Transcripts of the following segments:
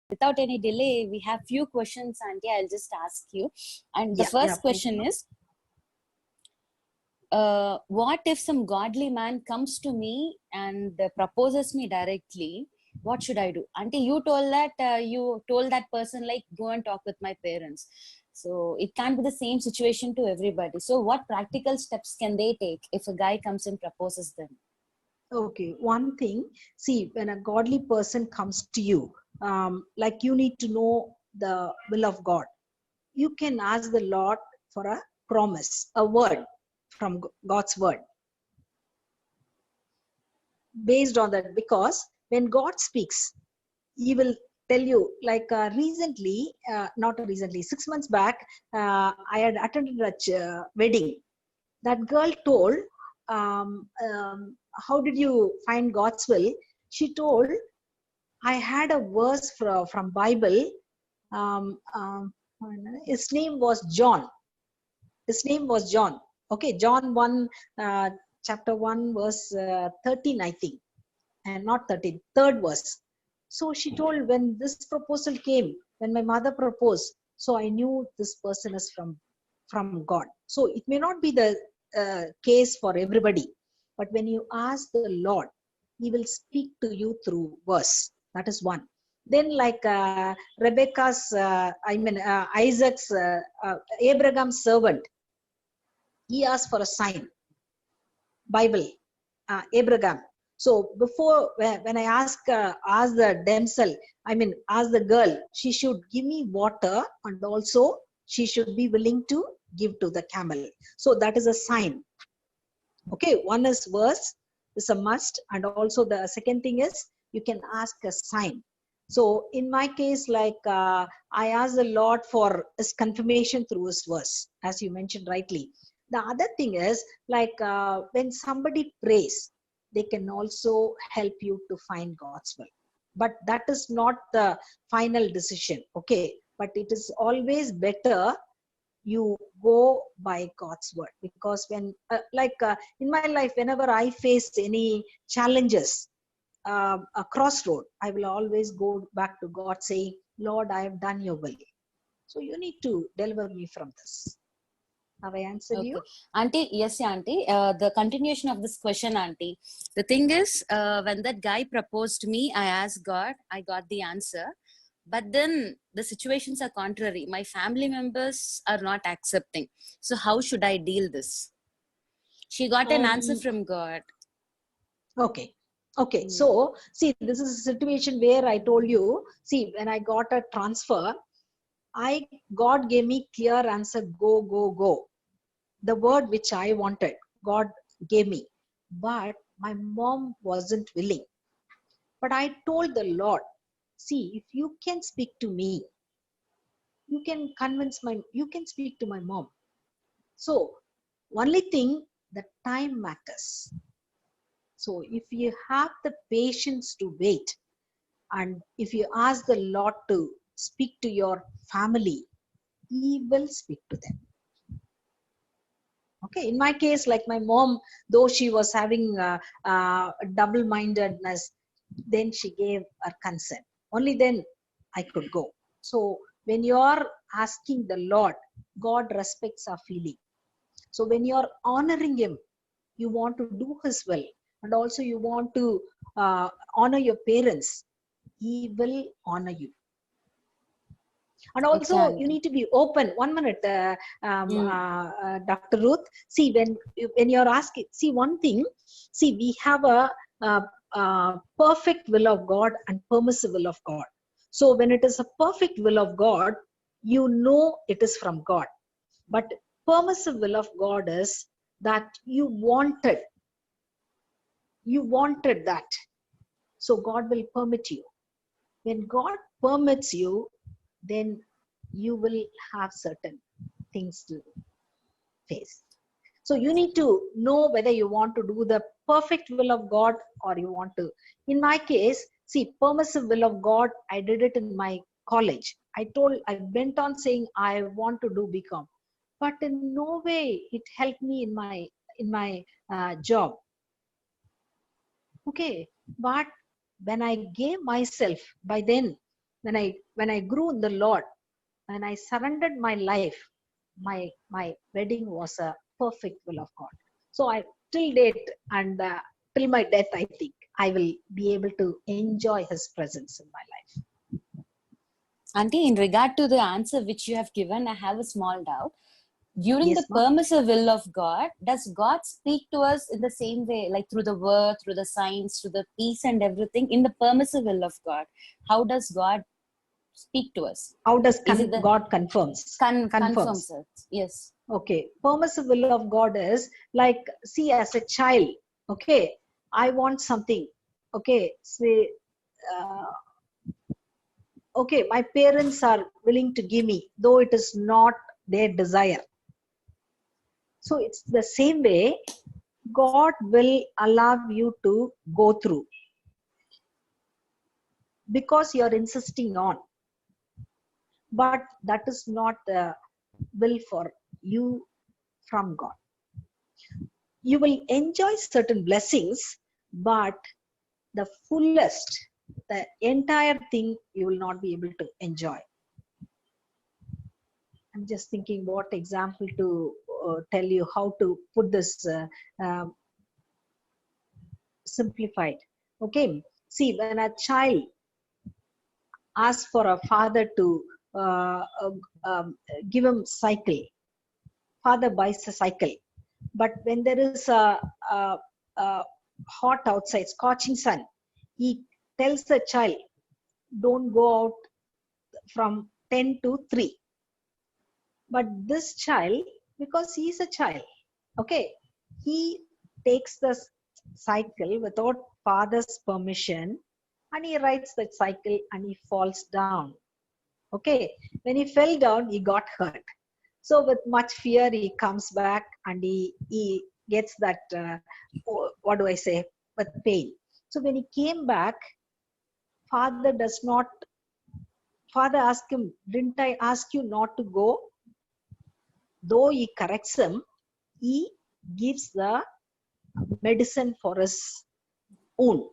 without any delay, we have few questions, Auntie. I'll just ask you. And the first question is, what if some godly man comes to me and proposes me directly? What should I do? Auntie, you told that person, like, go and talk with my parents. So it can't be the same situation to everybody. So what practical steps can they take if a guy comes and proposes them? Okay, one thing, see, when a godly person comes to you, like you need to know the will of God. You can ask the Lord for a promise, a word from God's word. Based on that, because when God speaks, He will tell you, like not recently, 6 months back, I had attended a wedding. That girl told, how did you find God's will? She told, I had a verse from Bible. His name was John. His name was John. Okay, John 1, chapter 1, verse 13, I think. And not 13, third verse. So she told, when this proposal came, when my mother proposed, so I knew this person is from God. So it may not be the case for everybody, but when you ask the Lord, He will speak to you through verse. That is one. Then, like Isaac's, Abraham's servant, he asked for a sign. Bible, Abraham. So before, when I ask the damsel, ask the girl, she should give me water, and also she should be willing to give to the camel. So that is a sign. Okay, one is verse, is a must, and also the second thing is you can ask a sign. So in my case, like I asked the Lord for His confirmation through His verse, as you mentioned rightly. The other thing is, like when somebody prays, they can also help you to find God's will. But that is not the final decision, okay? But it is always better you go by God's word, because when in my life, whenever I faced any challenges, a crossroad, I will always go back to God saying, Lord, I have done your will. So you need to deliver me from this. Have I answered you? Auntie, yes, Auntie. The continuation of this question, Auntie. The thing is, when that guy proposed me, I asked God, I got the answer. But then the situations are contrary. My family members are not accepting. So how should I deal this? She got an answer from God. Okay. Okay. So, see, this is a situation where I told you, see, when I got a transfer, God gave me clear answer, go, go, go. The word which I wanted, God gave me. But my mom wasn't willing. But I told the Lord, see, if you can speak to me, you can speak to my mom. So, only thing, the time matters. So, if you have the patience to wait, and if you ask the Lord to speak to your family, He will speak to them. Okay, in my case, like my mom, though she was having double-mindedness, then she gave her consent. Only then I could go. So when you are asking the Lord, God respects our feeling. So when you are honoring Him, you want to do His will, and also you want to honor your parents, He will honor you. And also, exactly. you need to be open. 1 minute, Dr. Ruth. See, when you're asking, see, one thing, see, we have a perfect will of God and permissive will of God. So when it is a perfect will of God, you know it is from God. But permissive will of God is that you wanted that. So God will permit you. When God permits you, then you will have certain things to face. So you need to know whether you want to do the perfect will of God or you want to. In my case, see, permissive will of God, I did it in my college. I went on saying I want to do BCom, but in no way it helped me in my job. Okay, but when I gave myself, by then when I grew in the Lord, when I surrendered my life, my wedding was a perfect will of God. So I till date and till my death, I think I will be able to enjoy His presence in my life. Auntie, in regard to the answer which you have given, I have a small doubt. During Yes, the ma'am. permissive will of God, does God speak to us in the same way, like through the word, through the signs, through the peace and everything? In the permissive will of God, how does God speak to us? How does Is it the God confirms? confirms it? Yes. Okay, permissive will of God is like, see, as a child, okay, I want something, okay, say, okay, my parents are willing to give me, though it is not their desire. So it's the same way, God will allow you to go through because you're insisting on. But that is not the will for you from God. You will enjoy certain blessings, but the fullest, the entire thing, you will not be able to enjoy. I'm just thinking what example to tell you how to put this simplified. Okay, see, when a child asks for a father to uh, uh, give him cycle, father buys a cycle. But when there is a hot outside, scorching sun, he tells the child, don't go out from 10 to 3. But this child, because he is a child, okay, he takes the cycle without father's permission, and he rides that cycle and he falls down. Okay, when he fell down, he got hurt. So with much fear, he comes back and he gets that, what do I say, with pain. So when he came back, father does not, father asked him, didn't I ask you not to go? Though he corrects him, he gives the medicine for his own.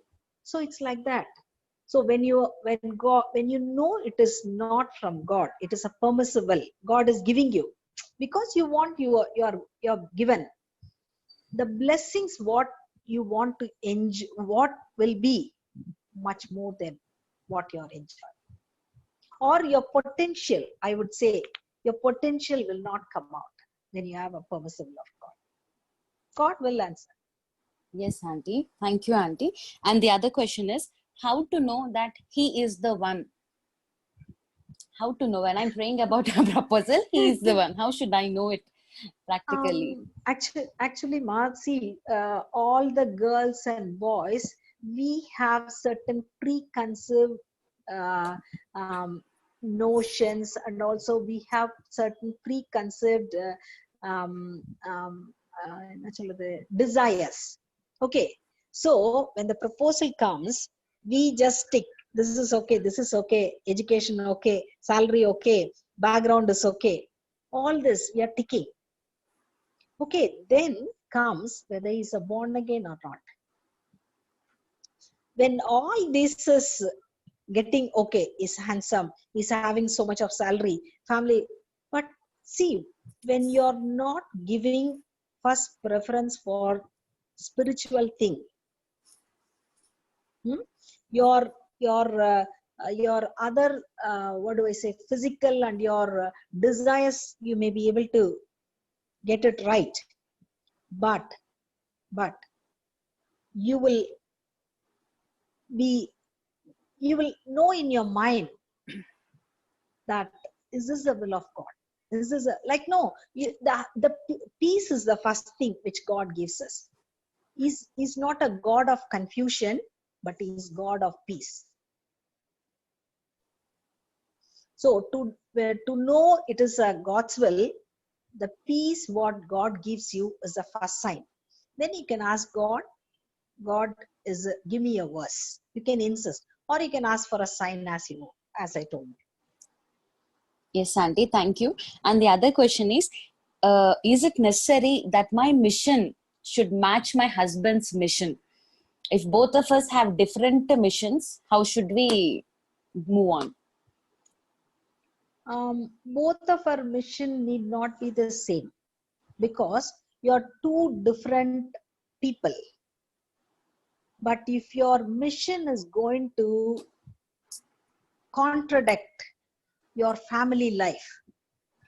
So it's like that. So when you know it is not from God, it is a permissible. God is giving you because you want, you're given the blessings. What you want to enjoy, what will be much more than what you're enjoying, or your potential. I would say your potential will not come out when you have a permissible of God. God will answer. Yes, Auntie. Thank you, Auntie. And the other question is, how to know that he is the one? How to know when I'm praying about a proposal, he is the one? How should I know it practically? Actually, Marcy, all the girls and boys, we have certain preconceived uh, um, notions, and also we have certain preconceived என்ன சொல்றது, desires. Okay, so when the proposal comes, we just tick, this is okay, this is okay, education okay, salary okay, background is okay, all this we are ticking. Okay, then comes whether he's a born again or not. When all this is getting okay, is handsome, is having so much of salary, family, but see, when you're not giving first preference for spiritual thing, your your other what do I say, physical and your desires, you may be able to get it right, but you will be, you will know in your mind that is this the will of God, this is like, no, the peace is the first thing which God gives us. He's not a God of confusion, but he's God of peace. So to know it is a God's will, the peace what God gives you is the first sign. Then you can ask God, God is give me a verse. You can insist, or you can ask for a sign, as you know, as I told you. Yes, Auntie, thank you. And the other question is it necessary that my mission should match my husband's mission? If both of us have different missions, how should we move on? Both of our mission need not be the same, because you're two different people. But if your mission is going to contradict your family life,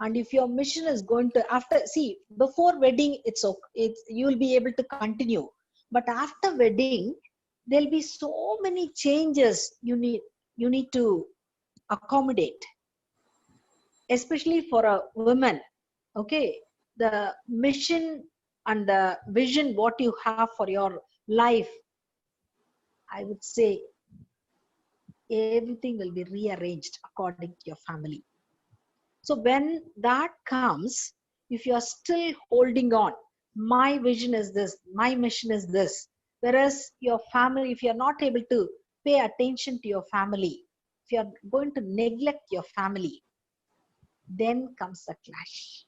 and if your mission is going to, after, see, before wedding it's okay, you will be able to continue, but after wedding there'll be so many changes you need to accommodate, especially for a woman. Okay, the mission and the vision what you have for your life, I would say everything will be rearranged according to your family. So when that comes, if you are still holding on, my vision is this, my mission is this, whereas your family, if you are not able to pay attention to your family, if you are going to neglect your family, then comes a clash.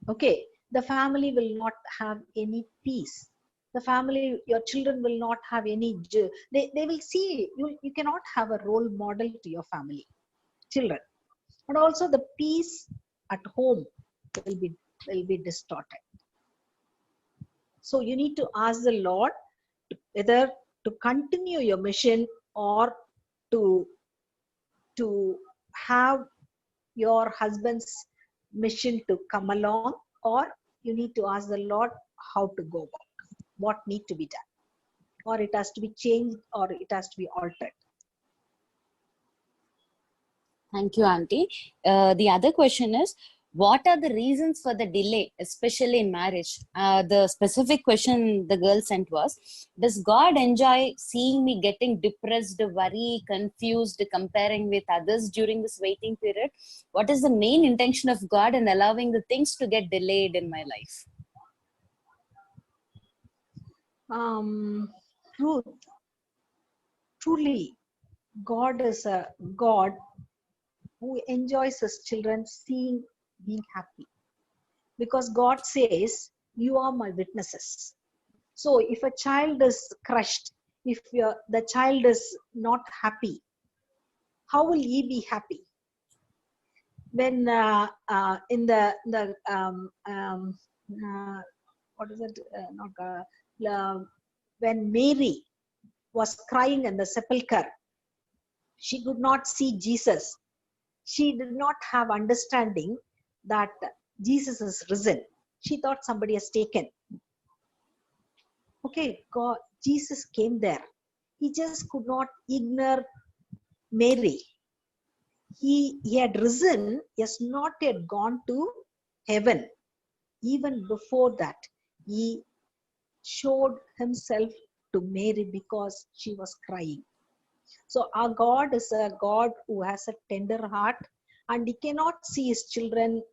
Okay, the family will not have any peace. The family, your children will not have any joy. They will see you cannot have a role model to your family, children. And also the peace at home will be distorted. So you need to ask the Lord whether to continue your mission or to have your husband's mission to come along, or you need to ask the Lord how to go about, what need to be done, or it has to be changed, or it has to be altered. Thank you, Auntie. The other question is, what are the reasons for the delay, especially in marriage? The specific question the girl sent was, does God enjoy seeing me getting depressed, worried, confused, comparing with others during this waiting period? What is the main intention of God in allowing the things to get delayed in my life? Truth, truly, God is a God who enjoys his children seeing being happy, because God says, you are my witnesses. So if a child is crushed, if the child is not happy, how will he be happy? When in the what is it? When Mary was crying in the sepulchre, she could not see Jesus. She did not have understanding that Jesus is risen. She thought somebody has taken. Okay, God, Jesus came there. He just could not ignore Mary. He had risen, he has not yet gone to heaven. Even before that, he showed himself to Mary because she was crying. So our God is a God who has a tender heart, and he cannot see his children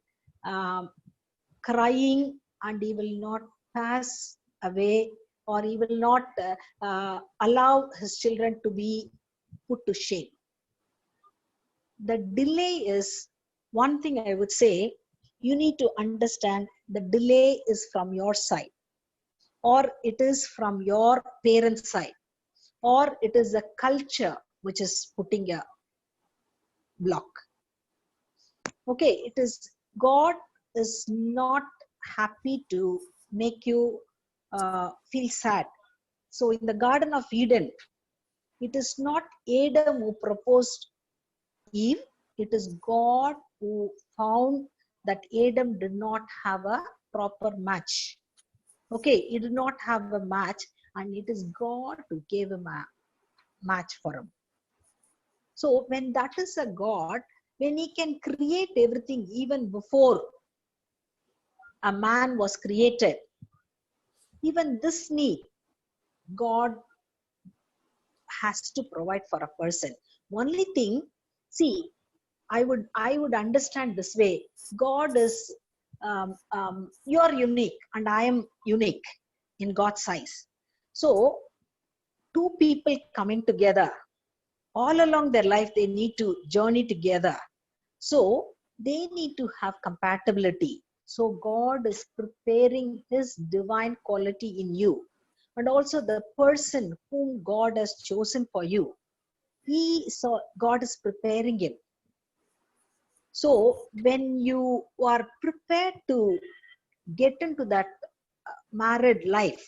crying, and he will not pass away, or he will not allow his children to be put to shame. The delay is one thing I would say. You need to understand the delay is from your side, or it is from your parents' side, or it is a culture which is putting a block. Okay, it is God is not happy to make you feel sad. So in the Garden of Eden, it is not Adam who proposed Eve, it is God who found that Adam did not have a proper match. Okay, he did not have a match, and it is God who gave him a match for him. So when that is a God, when he can create everything even before a man was created, even this need, God has to provide for a person. Only thing, see, I would understand this way. God is, you are unique and I am unique in God's eyes. So two people coming together, all along their life, they need to journey together. So they need to have compatibility. So God is preparing his divine quality in you. And also the person whom God has chosen for you, God is preparing him. So when you are prepared to get into that married life,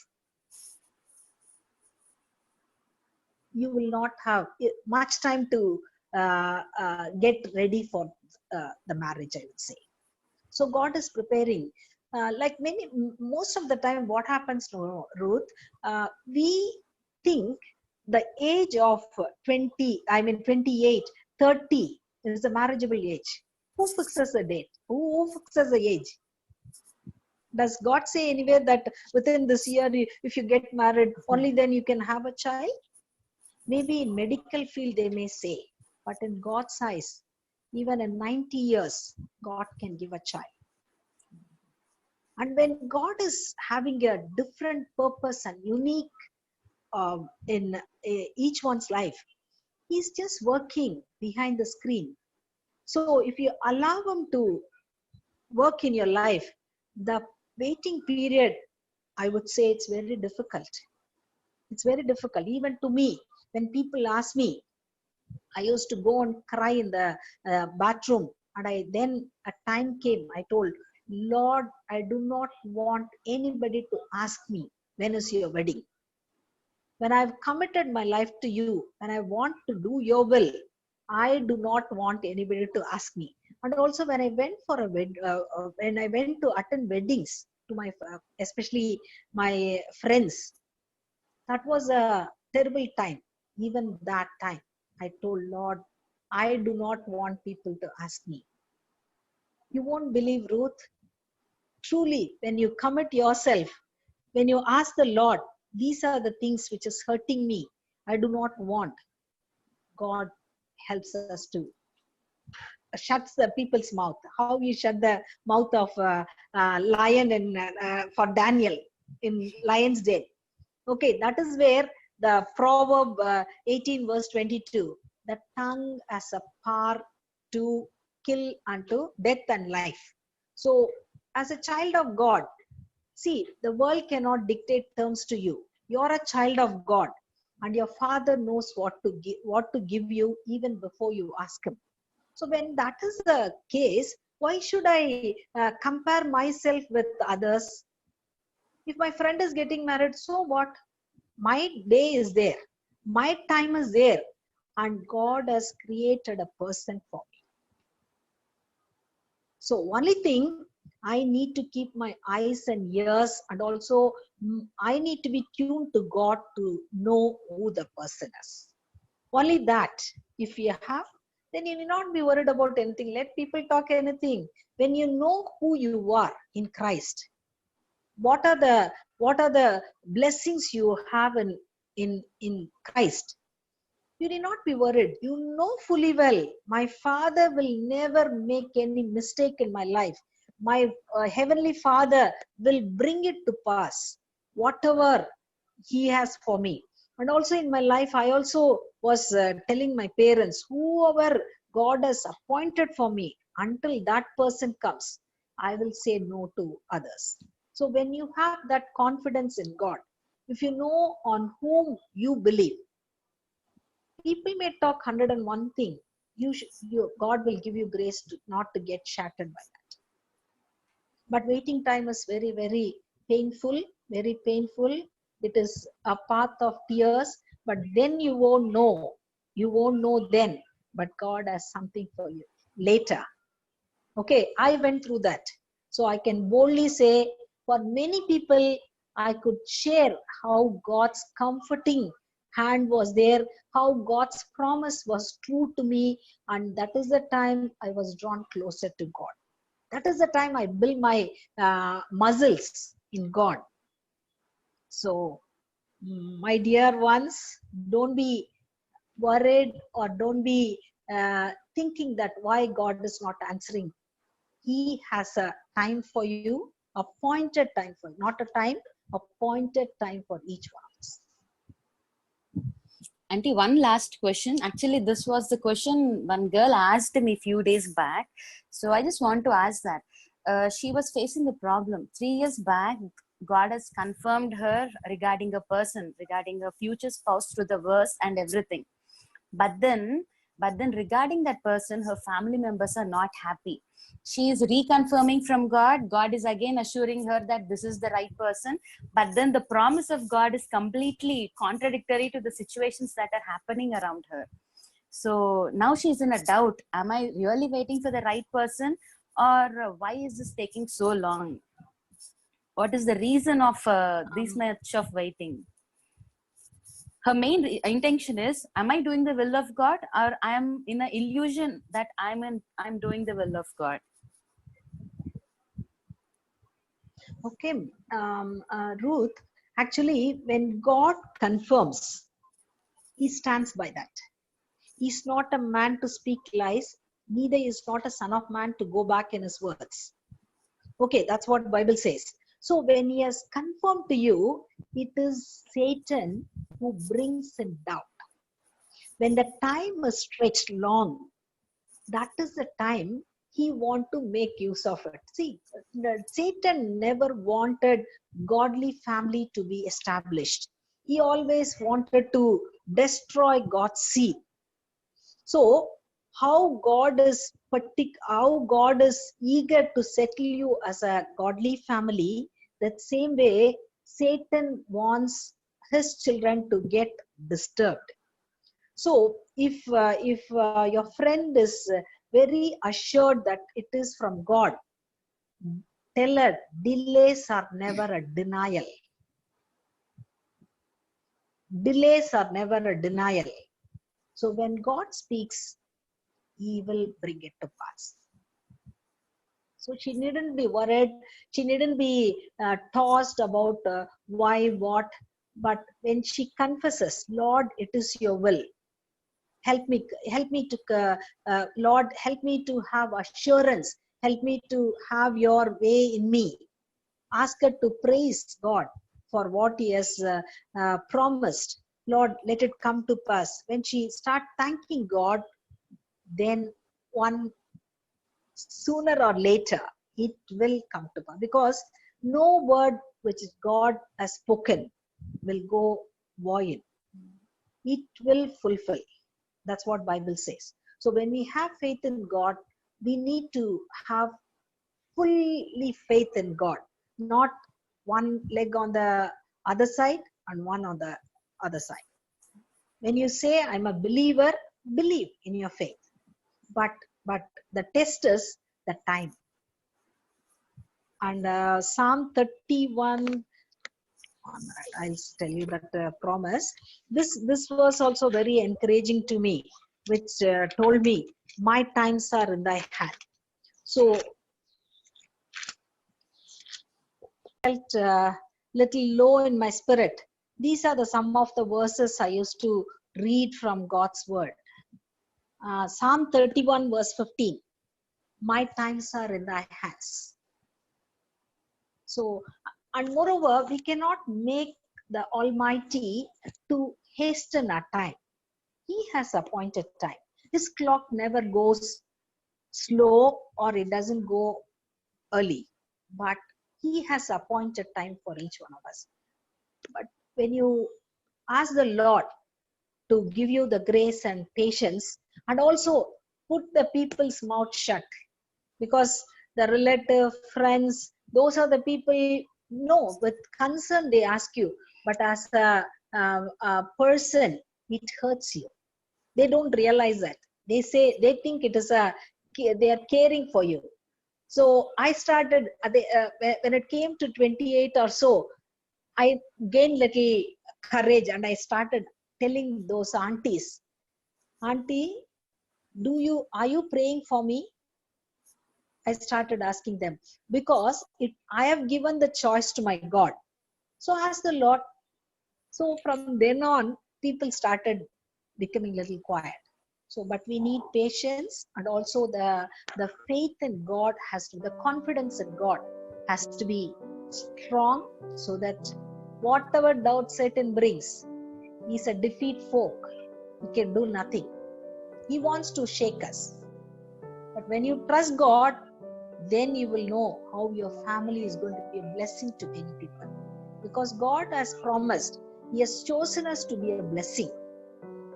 you will not have much time to get ready for the marriage, I would say. So God is preparing. Like most of the time, what happens to Ruth, we think the age of 20, I mean 28, 30 is the marriageable age. Who fixes a date? Who fixes the age? Does God say anywhere that within this year, if you get married, only then you can have a child? Maybe in medical field they may say, but in God's eyes, even in 90 years, God can give a child. And when God is having a different purpose and unique in each one's life, He's just working behind the screen. So if you allow Him to work in your life, the waiting period, I would say it's very difficult. It's very difficult. Even to me, when people ask me, I used to go and cry in the bathroom. And then a time came, I told, Lord, I do not want anybody to ask me, when is your wedding? When I've committed my life to you, when I want to do your will, I do not want anybody to ask me. And also when I went for when I went to attend weddings to my, especially my friends, that was a terrible time. Even that time, I told Lord, I do not want people to ask me. You won't believe, Ruth. Truly, when you commit yourself, when you ask the Lord, these are the things which is hurting me, I do not want. God helps us to shuts the people's mouth. How you shut the mouth of lion in, for Daniel in lion's den. Okay, that is where the Proverb 18 verse 22, the tongue has a power to kill unto death and life. So as a child of God, see, the world cannot dictate terms to you. You're a child of God, and your Father knows what to give you even before you ask Him. So when that is the case, why should I compare myself with others? If my friend is getting married, so what? My day is there, my time is there, and God has created a person for me. So only thing, I need to keep my eyes and ears, and also I need to be tuned to God to know who the person is. Only that, if you have, then you need not be worried about anything. Let people talk anything. When you know who you are in Christ, what are the blessings you have in Christ, you need not be worried. You know fully well, my Father will never make any mistake in my life. My Heavenly Father will bring it to pass, whatever He has for me. And also in my life, I also was telling my parents, whoever God has appointed for me, until that person comes, I will say no to others. So when you have that confidence in God, if you know on whom you believe, people may talk 101 thing. God will give you grace to not to get shattered by that. But waiting time is very, very painful, very painful. It is a path of tears, but then you won't know. You won't know then, but God has something for you later. Okay, I went through that. So I can boldly say, for many people, I could share how God's comforting hand was there, how God's promise was true to me, and that is the time I was drawn closer to God. That is the time I build my muscles in God. So, my dear ones, don't be worried, or don't be thinking that why God is not answering. He has a time for you, appointed time for you, not a time, appointed time for each one of us. Auntie, one last question. Actually, this was the question one girl asked me a few days back. So I just want to ask that. She was facing a problem. 3 years back, God has confirmed her regarding a person, regarding a future spouse through the verse and everything. But then but then regarding that person, her family members are not happy. She is reconfirming from God. God is again assuring her that this is the right person, but then the promise of God is completely contradictory to the situations that are happening around her. So now she's in a doubt. Am I really waiting for the right person, or why is this taking so long? What is the reason of this much of waiting? Her main intention is, am I doing the will of God, or I am in an illusion that I'm doing the will of God? Okay, Ruth, actually, when God confirms, he stands by that. He's not a man to speak lies, neither is not a son of man to go back in his words. Okay, that's what Bible says. So when he has confirmed to you, it is Satan who brings in doubt. When the time is stretched long, that is the time he want to make use of it. See, Satan never wanted godly family to be established. He always wanted to destroy God's seed. So how God is eager to settle you as a godly family, that same way Satan wants his children to get disturbed. So if your friend is very assured that it is from God, tell her delays are never a denial. Delays are never a denial. So when God speaks, he will bring it to pass. So she needn't be worried. She needn't be tossed about why, what. But when she confesses, Lord, it is your will. Help me to, Lord, help me to have assurance. Help me to have your way in me. Ask her to praise God for what he has promised. Lord, let it come to pass. When she start thanking God, then sooner or later it will come to pass, because no word which God has spoken will go void. It will fulfill. That's what Bible says. So when we have faith in God, we need to have fully faith in God, not one leg on the other side and one on the other side. When you say I'm a believer, believe in your faith, but the test is the time. And Psalm 31, I'll tell you that promise. This was also very encouraging to me, which told me my times are in thy hand. So I felt little low in my spirit. These are some of the verses I used to read from God's word. Psalm 31 verse 15. My times are in thy hands. So, and moreover, we cannot make the Almighty to hasten our time. He has appointed time. His clock never goes slow or it doesn't go early, but he has appointed time for each one of us. But when you ask the Lord to give you the grace and patience, and also put the people's mouth shut, because the relative, friends, those are the people, no, with concern they ask you, but as a person, it hurts you. They don't realize that. They think it is they are caring for you. So I started, when it came to 28 or so, I gained little courage and I started telling those aunties, Auntie, are you praying for me? I started asking them, because I have given the choice to my God. So ask the Lord. So from then on, people started becoming a little quiet. So, but we need patience, and also the faith in God the confidence in God has to be strong, so that whatever doubt Satan brings, he's a defeat folk. He can do nothing. He wants to shake us. But when you trust God, then you will know how your family is going to be a blessing to many people. Because God has promised, he has chosen us to be a blessing.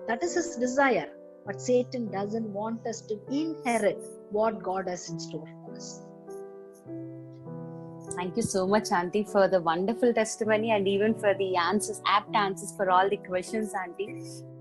That is his desire. but Satan doesn't want us to inherit what God has in store for us. Thank you so much, Auntie, for the wonderful testimony and even for the answers, apt answers for all the questions, Auntie.